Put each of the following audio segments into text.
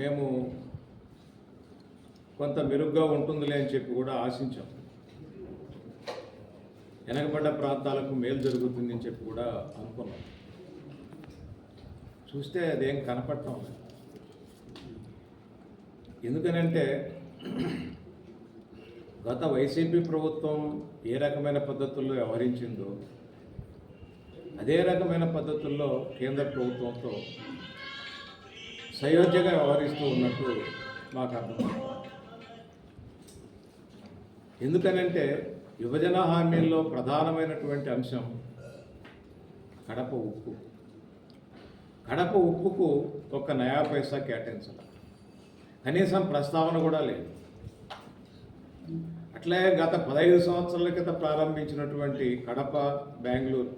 మేము కొంత మెరుగ్గా ఉంటుందిలే అని చెప్పి కూడా ఆశించాం. వెనకబడ్డ ప్రాంతాలకు మేలు జరుగుతుంది అని చెప్పి కూడా అనుకున్నాం. చూస్తే అదేం కనపడటం లేదు. ఎందుకనంటే గత వైసీపీ ప్రభుత్వం ఏ రకమైన పద్ధతుల్లో వ్యవహరించిందో అదే రకమైన పద్ధతుల్లో కేంద్ర ప్రభుత్వంతో సయోధ్యగా వ్యవహరిస్తూ ఉన్నట్టు మాకు అర్థమవుతుంది. ఎందుకనంటే విభజన హామీల్లో ప్రధానమైనటువంటి అంశం కడప ఉక్కు. కడప ఉక్కుకు ఒక్క నయా పైసా కేటాయించాలి, కనీసం ప్రస్తావన కూడా లేదు. అట్లాగే గత 15 సంవత్సరాల క్రితం ప్రారంభించినటువంటి కడప బెంగళూరు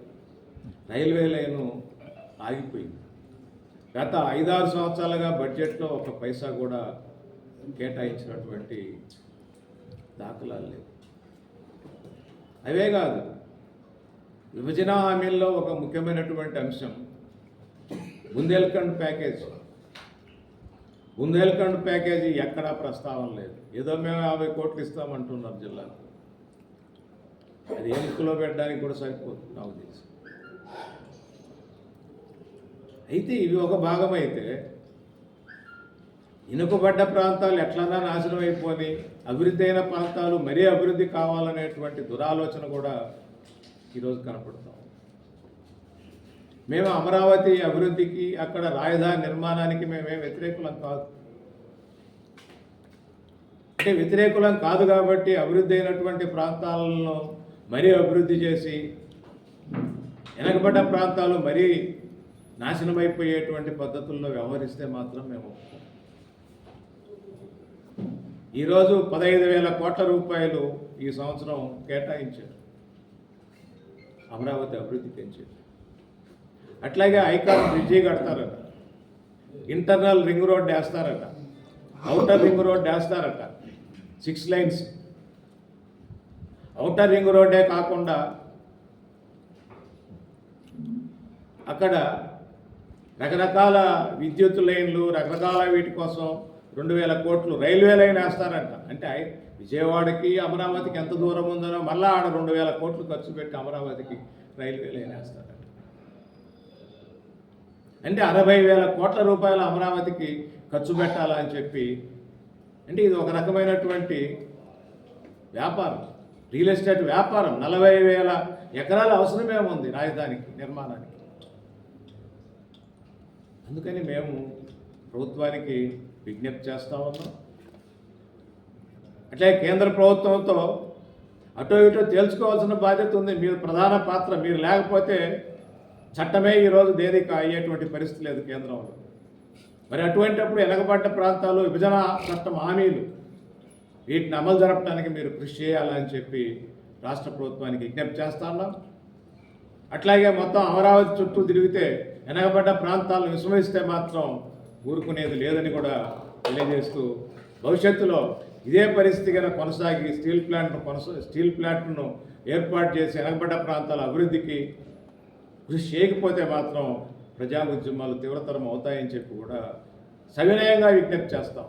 రైల్వే లైను ఆగిపోయింది. గత 5-6 సంవత్సరాలుగా బడ్జెట్లో ఒక పైసా కూడా కేటాయించినటువంటి దాఖలాలు లేవు. అవే కాదు, విభజన హామీల్లో ఒక ముఖ్యమైనటువంటి అంశం బుందేల్ఖండ్ ప్యాకేజ్. బుందేల్ఖండ్ ప్యాకేజీ ఎక్కడా ప్రస్తావన లేదు. ఏదో మేము 50 కోట్లు ఇస్తామంటున్నారు జిల్లాకు. అది ఏ ముక్కులో పెట్టడానికి కూడా సరిపోతుంది నాకు తెలిసి. అయితే ఇవి ఒక భాగం అయితే ఇనుకబడ్డ ప్రాంతాలు ఎట్లన్నా నాశనం అయిపోయి అభివృద్ధి అయిన ప్రాంతాలు మరీ అభివృద్ధి కావాలనేటువంటి దురాలోచన కూడా ఈరోజు కనపడతాం. మేము అమరావతి అభివృద్ధికి అక్కడ రాజధాని నిర్మాణానికి మేమే వ్యతిరేకులం కాదు. అంటే వ్యతిరేకులం కాదు కాబట్టి అభివృద్ధి అయినటువంటి ప్రాంతాలను మరీ అభివృద్ధి చేసి వెనకబడ్డ ప్రాంతాలు మరీ నాశనమైపోయేటువంటి పద్ధతుల్లో వ్యవహరిస్తే మాత్రం మేము ఈరోజు 15,000 కోట్ల రూపాయలు ఈ సంవత్సరం కేటాయించారు అమరావతి అభివృద్ధి పెంచారు. అట్లాగే ఐకాన్ బ్రిడ్జి కడతారట, ఇంటర్నల్ రింగ్ రోడ్ వేస్తారట, అవుటర్ రింగ్ రోడ్ వేస్తారట, 6 లైన్స్. అవుటర్ రింగ్ రోడ్డే కాకుండా అక్కడ రకరకాల విద్యుత్ లైన్లు, రకరకాల వీటి కోసం 2,000 కోట్లు రైల్వే లైన్ వేస్తారంట. అంటే విజయవాడకి అమరావతికి ఎంత దూరం ఉందనో మళ్ళీ ఆడ 2,000 కోట్లు ఖర్చు పెట్టి అమరావతికి రైల్వే లైన్ వేస్తారంట. అంటే 60,000 కోట్ల రూపాయలు అమరావతికి ఖర్చు పెట్టాలని చెప్పి, అంటే ఇది ఒక రకమైనటువంటి వ్యాపారం, రియల్ ఎస్టేట్ వ్యాపారం. 40,000 ఎకరాల అవసరమే ఉంది రాజధానికి నిర్మాణానికి. అందుకని మేము ప్రభుత్వానికి విజ్ఞప్తి చేస్తూ ఉన్నాం. అట్లే కేంద్ర ప్రభుత్వంతో అటో ఇటో తేల్చుకోవాల్సిన బాధ్యత ఉంది. మీరు ప్రధాన పాత్ర, మీరు లేకపోతే చట్టమే ఈరోజు దేనికి అయ్యేటువంటి పరిస్థితి లేదు కేంద్రంలో. మరి అటువంటిప్పుడు వెనకబడ్డ ప్రాంతాలు, విభజన చట్టం హామీలు, వీటిని అమలు జరపడానికి మీరు కృషి చేయాలని చెప్పి రాష్ట్ర ప్రభుత్వానికి విజ్ఞప్తి చేస్తా ఉన్నాం. అట్లాగే మొత్తం అమరావతి చుట్టూ తిరిగితే వెనకబడ్డ ప్రాంతాలను విస్మరిస్తే మాత్రం ఊరుకునేది లేదని కూడా తెలియజేస్తూ, భవిష్యత్తులో ఇదే పరిస్థితి కనుక కొనసాగి స్టీల్ ప్లాంట్ను ఏర్పాటు చేసి వెనకబడ్డ ప్రాంతాల అభివృద్ధికి కృషి చేయకపోతే మాత్రం ప్రజా ఉద్యమాలు తీవ్రతరం అవుతాయని చెప్పి కూడా సవినయంగా విజ్ఞప్తి చేస్తాం.